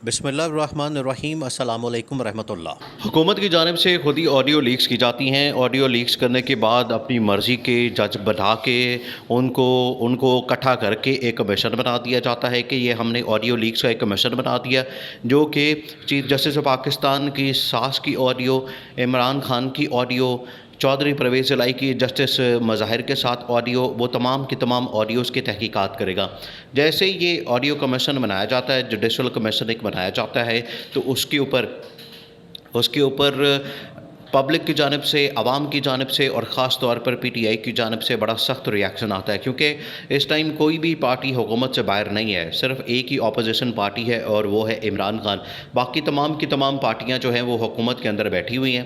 بسم اللہ الرحمن الرحیم۔ السلام علیکم ورحمۃ اللہ۔ حکومت کی جانب سے خود ہی آڈیو لیکس کی جاتی ہیں۔ آڈیو لیکس کرنے کے بعد اپنی مرضی کے جج بنا کے ان کو اکٹھا کر کے ایک کمیشن بنا دیا جاتا ہے کہ یہ ہم نے آڈیو لیکس کا ایک کمیشن بنا دیا، جو کہ چیف جسٹس آف پاکستان کی ساس کی آڈیو، عمران خان کی آڈیو، چودھری پرویز الہی کی جسٹس مظاہر کے ساتھ آڈیو، وہ تمام کی تمام آڈیوز کی تحقیقات کرے گا۔ جیسے یہ آڈیو کمیشن بنایا جاتا ہے، جوڈیشل کمیشن ایک بنایا جاتا ہے، تو اس کے اوپر پبلک کی جانب سے، عوام کی جانب سے اور خاص طور پر پی ٹی آئی کی جانب سے بڑا سخت ریاکشن آتا ہے، کیونکہ اس ٹائم کوئی بھی پارٹی حکومت سے باہر نہیں ہے، صرف ایک ہی اپوزیشن پارٹی ہے اور وہ ہے عمران خان۔ باقی تمام کی تمام پارٹیاں جو ہیں وہ حکومت کے اندر بیٹھی ہوئی ہیں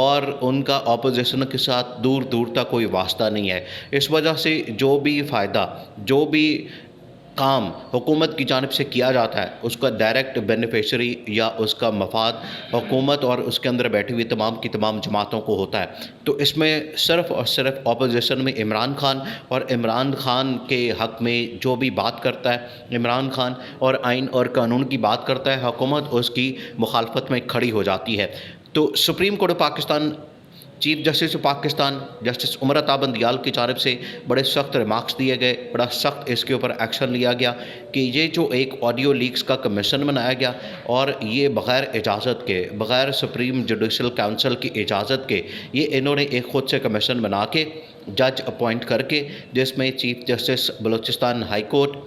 اور ان کا اپوزیشن کے ساتھ دور دور تک کوئی واسطہ نہیں ہے۔ اس وجہ سے جو بھی فائدہ، جو بھی کام حکومت کی جانب سے کیا جاتا ہے، اس کا ڈائریکٹ بینیفیشری یا اس کا مفاد حکومت اور اس کے اندر بیٹھی ہوئی تمام کی تمام جماعتوں کو ہوتا ہے۔ تو اس میں صرف اور صرف اپوزیشن میں عمران خان، اور عمران خان کے حق میں جو بھی بات کرتا ہے عمران خان اور آئین اور قانون کی بات کرتا ہے، حکومت اس کی مخالفت میں کھڑی ہو جاتی ہے۔ تو supreme court of Pakistan, chief justice of Pakistan justice Umar Ata Bandial کی جانب سے بڑے سخت ریمارکس دیے گئے، بڑا سخت اس کے اوپر ایکشن لیا گیا کہ یہ جو ایک آڈیو لیکس کا کمیشن بنایا گیا اور یہ بغیر اجازت کے، بغیر سپریم جوڈیشل کونسل کی اجازت کے، یہ انہوں نے ایک خود سے کمیشن بنا کے جج اپوائنٹ کر کے، جس میں chief justice Balochistan high court,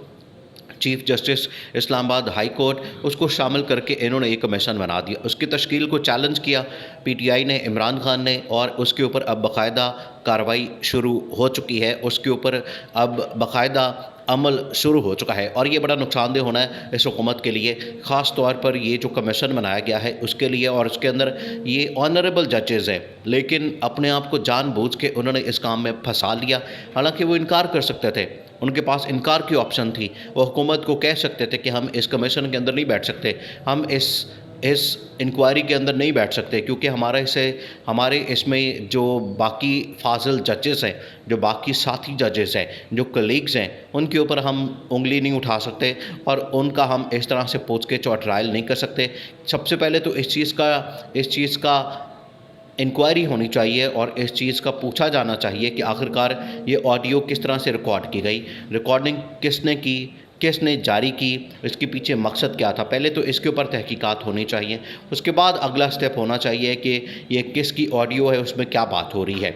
chief justice Islamabad high court, اس کو شامل کر کے انہوں نے ایک کمیشن بنا دیا۔ اس کی تشکیل کو چیلنج کیا پی ٹی آئی نے، عمران خان نے، اور اس کے اوپر اب باقاعدہ کارروائی شروع ہو چکی ہے، اس کے اوپر اب باقاعدہ عمل شروع ہو چکا ہے، اور یہ بڑا نقصان دہ ہونا ہے اس حکومت کے لیے، خاص طور پر یہ جو کمیشن بنایا گیا ہے اس کے لیے۔ اور اس کے اندر یہ آنریبل ججز ہیں، لیکن اپنے آپ کو جان بوجھ کے انہوں نے اس کام میں پھنسا لیا، حالانکہ وہ انکار کر سکتے تھے، ان کے پاس انکار کی آپشن تھی۔ وہ حکومت کو کہہ سکتے تھے کہ ہم اس کمیشن کے اندر نہیں بیٹھ سکتے، ہم اس انکوائری کے اندر نہیں بیٹھ سکتے، کیونکہ ہمارے اس میں جو باقی فاضل ججز ہیں، جو باقی ساتھی ججز ہیں، جو کلیگز ہیں، ان کے اوپر ہم انگلی نہیں اٹھا سکتے اور ان کا ہم اس طرح سے پوچھ کے ٹرائل نہیں کر سکتے۔ سب سے پہلے تو اس چیز کا انکوائری ہونی چاہیے اور اس چیز کا پوچھا جانا چاہیے کہ آخرکار یہ آڈیو کس طرح سے ریکارڈ کی گئی، ریکارڈنگ کس نے کی، کس نے جاری کی، اس کے پیچھے مقصد کیا تھا۔ پہلے تو اس کے اوپر تحقیقات ہونی چاہیے، اس کے بعد اگلا سٹیپ ہونا چاہیے کہ یہ کس کی آڈیو ہے، اس میں کیا بات ہو رہی ہے۔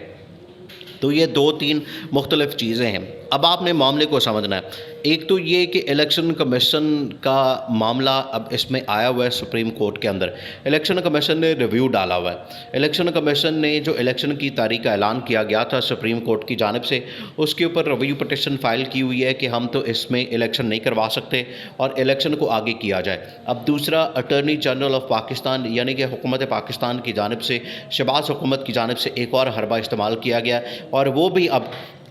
تو یہ دو تین مختلف چیزیں ہیں۔ اب آپ نے معاملے کو سمجھنا ہے۔ ایک تو یہ کہ الیکشن کمیشن کا معاملہ اب اس میں آیا ہوا ہے سپریم کورٹ کے اندر، الیکشن کمیشن نے ریویو ڈالا ہوا ہے۔ الیکشن کمیشن نے جو الیکشن کی تاریخ کا اعلان کیا گیا تھا سپریم کورٹ کی جانب سے، اس کے اوپر ریویو پٹیشن فائل کی ہوئی ہے کہ ہم تو اس میں الیکشن نہیں کروا سکتے اور الیکشن کو آگے کیا جائے۔ اب دوسرا، اٹارنی جنرل آف پاکستان یعنی کہ حکومت پاکستان کی جانب سے، شہباز حکومت کی جانب سے ایک اور حربہ استعمال کیا گیا اور وہ بھی اب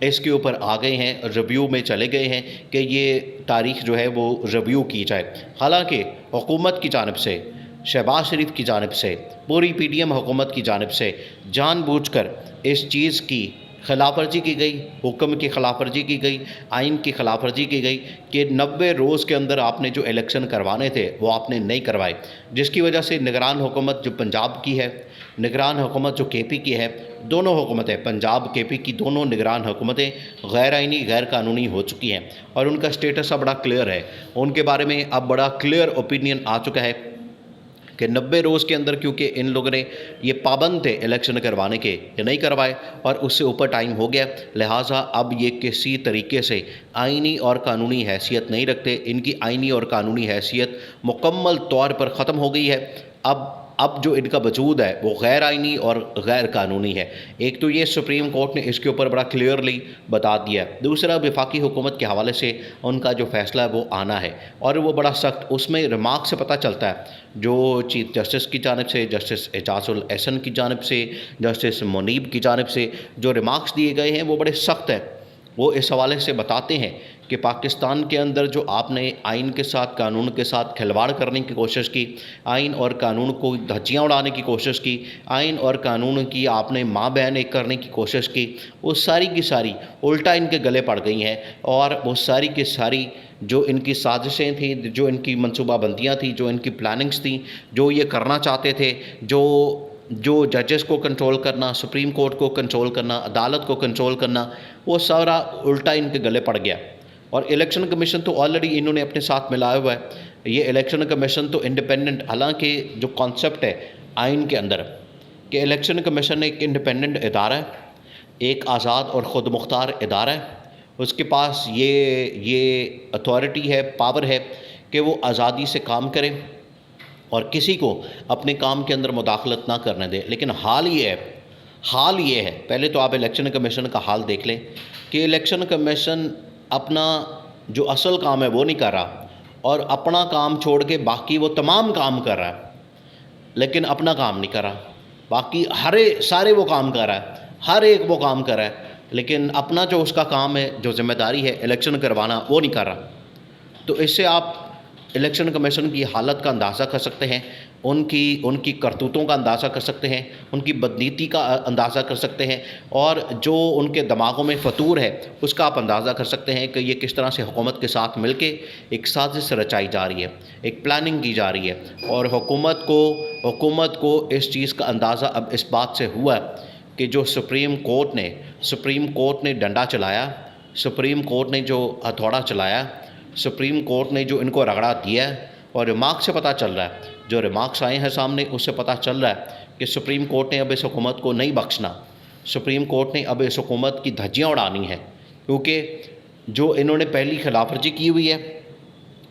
اس کے اوپر آ گئے ہیں، ریویو میں چلے گئے ہیں کہ یہ تاریخ جو ہے وہ ریویو کی جائے۔ حالانکہ حکومت کی جانب سے، شہباز شریف کی جانب سے، پوری پی ڈی ایم حکومت کی جانب سے جان بوجھ کر اس چیز کی خلاف ورزی کی گئی، حکم کی خلاف ورزی کی گئی، آئین کی خلاف ورزی کی گئی کہ 90 روز کے اندر آپ نے جو الیکشن کروانے تھے وہ آپ نے نہیں کروائے، جس کی وجہ سے نگران حکومت جو پنجاب کی ہے، نگران حکومت جو کے پی کی ہے، دونوں حکومتیں، پنجاب کے پی کی دونوں نگران حکومتیں غیر آئینی، غیر قانونی ہو چکی ہیں، اور ان کا سٹیٹس اب بڑا کلیئر ہے۔ ان کے بارے میں اب بڑا کلیئر اوپینین آ چکا ہے کہ 90 روز کے اندر، کیونکہ ان لوگوں نے یہ پابند تھے الیکشن کروانے کے، یہ نہیں کروائے اور اس سے اوپر ٹائم ہو گیا، لہٰذا اب یہ کسی طریقے سے آئینی اور قانونی حیثیت نہیں رکھتے، ان کی آئینی اور قانونی حیثیت مکمل طور پر ختم ہو گئی ہے۔ اب جو ان کا وجود ہے وہ غیر آئینی اور غیر قانونی ہے۔ ایک تو یہ سپریم کورٹ نے اس کے اوپر بڑا کلیئرلی بتا دیا ہے۔ دوسرا، وفاقی حکومت کے حوالے سے ان کا جو فیصلہ ہے وہ آنا ہے اور وہ بڑا سخت، اس میں ریمارک سے پتہ چلتا ہے، جو چیف جسٹس کی جانب سے، جسٹس اعجاز الاحسن کی جانب سے، جسٹس منیب کی جانب سے جو ریمارکس دیے گئے ہیں وہ بڑے سخت ہیں وہ اس حوالے سے بتاتے ہیں کہ پاکستان کے اندر جو آپ نے آئین کے ساتھ، قانون کے ساتھ کھلواڑ کرنے کی کوشش کی، آئین اور قانون کو دھجیاں اڑانے کی کوشش کی، آئین اور قانون کی آپ نے ماں بہن ایک کرنے کی کوشش کی، وہ ساری کی ساری الٹا ان کے گلے پڑ گئی ہیں، اور وہ ساری کی ساری جو ان کی سازشیں تھیں، جو ان کی منصوبہ بندیاں تھیں، جو ان کی پلاننگز تھیں، جو یہ کرنا چاہتے تھے، جو ججز کو کنٹرول کرنا، سپریم کورٹ کو کنٹرول کرنا، عدالت کو کنٹرول کرنا، وہ سارا الٹا ان کے گلے پڑ گیا۔ اور الیکشن کمیشن تو آلریڈی انہوں نے اپنے ساتھ ملایا ہوا ہے۔ یہ الیکشن کمیشن تو انڈیپینڈنٹ، حالانکہ جو کانسیپٹ ہے آئین کے اندر کہ الیکشن کمیشن ایک انڈیپینڈنٹ ادارہ ہے، ایک آزاد اور خود مختار ادارہ ہے، اس کے پاس یہ اتھارٹی ہے، پاور ہے کہ وہ آزادی سے کام کرے اور کسی کو اپنے کام کے اندر مداخلت نہ کرنے دے۔ لیکن حال یہ ہے، پہلے تو آپ الیکشن کمیشن کا حال دیکھ لیں کہ الیکشن کمیشن اپنا جو اصل کام ہے وہ نہیں کر رہا، اور اپنا کام چھوڑ کے باقی وہ تمام کام کر رہا ہے، لیکن اپنا کام نہیں کر رہا۔ باقی سارے وہ کام کر رہا ہے، ہر ایک وہ کام کر رہا ہے، لیکن اپنا جو اس کا کام ہے، جو ذمہ داری ہے الیکشن کروانا، وہ نہیں کر رہا۔ تو اس سے آپ الیکشن کمیشن کی حالت کا اندازہ کر سکتے ہیں، ان کی کرتوتوں کا اندازہ کر سکتے ہیں، ان کی بدنیتی کا اندازہ کر سکتے ہیں، اور جو ان کے دماغوں میں فطور ہے اس کا آپ اندازہ کر سکتے ہیں کہ یہ کس طرح سے حکومت کے ساتھ مل کے ایک سازش رچائی جا رہی ہے، ایک پلاننگ کی جا رہی ہے۔ اور حکومت کو اس چیز کا اندازہ اب اس بات سے ہوا ہے کہ جو سپریم کورٹ نے ڈنڈا چلایا، سپریم کورٹ نے جو ہتھوڑا چلایا، سپریم کورٹ نے جو ان کو رگڑا دیا ہے، اور ریمارک سے پتہ چل رہا ہے، جو ریمارکس آئے ہیں سامنے اس سے پتہ چل رہا ہے کہ سپریم کورٹ نے اب اس حکومت کو نہیں بخشنا، سپریم کورٹ نے اب اس حکومت کی دھجیاں اڑانی ہیں، کیونکہ جو انہوں نے پہلی خلاف ورزی کی ہوئی ہے،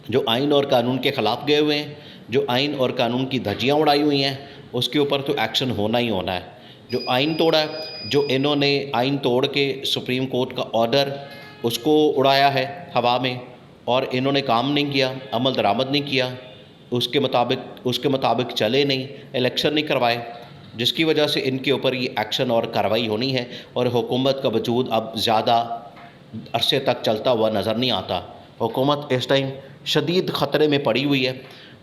جو آئین اور قانون کے خلاف گئے ہوئے ہیں، جو آئین اور قانون کی دھجیاں اڑائی ہوئی ہیں، اس کے اوپر تو ایکشن ہونا ہی ہونا ہے۔ جو آئین توڑا ہے، جو انہوں نے آئین توڑ کے سپریم کورٹ کا آرڈر اس کو اڑایا ہے ہوا میں، اور انہوں نے کام نہیں کیا، عمل درآمد نہیں کیا، اس کے مطابق چلے نہیں، الیکشن نہیں کروائے، جس کی وجہ سے ان کے اوپر یہ ایکشن اور کارروائی ہونی ہے، اور حکومت کا وجود اب زیادہ عرصے تک چلتا ہوا نظر نہیں آتا۔ حکومت اس ٹائم شدید خطرے میں پڑی ہوئی ہے،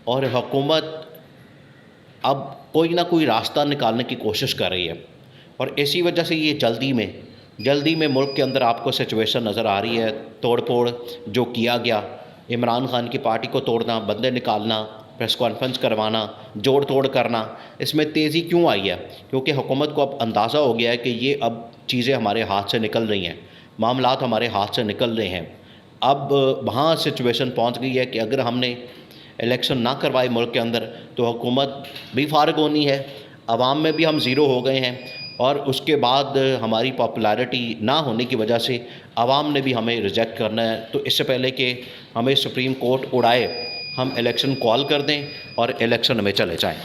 اور حکومت اب کوئی نہ کوئی راستہ نکالنے کی کوشش کر رہی ہے، اور اسی وجہ سے یہ جلدی میں ملک کے اندر آپ کو سچویشن نظر آ رہی ہے۔ توڑ پھوڑ جو کیا گیا، عمران خان کی پارٹی کو توڑنا، بندے نکالنا، پریس کانفرنس کروانا، جوڑ توڑ کرنا، اس میں تیزی کیوں آئی ہے؟ کیونکہ حکومت کو اب اندازہ ہو گیا ہے کہ یہ اب چیزیں ہمارے ہاتھ سے نکل رہی ہیں، معاملات ہمارے ہاتھ سے نکل رہے ہیں۔ اب وہاں سچویشن پہنچ گئی ہے کہ اگر ہم نے الیکشن نہ کروائے ملک کے اندر تو حکومت بھی فارغ ہونی ہے، عوام میں بھی ہم زیرو ہو گئے ہیں، اور اس کے بعد ہماری پاپولیرٹی نہ ہونے کی وجہ سے عوام نے بھی ہمیں ریجیکٹ کرنا ہے۔ تو اس سے پہلے کہ ہمیں سپریم کورٹ اڑائے، ہم الیکشن کال کر دیں اور الیکشن میں چلے جائیں۔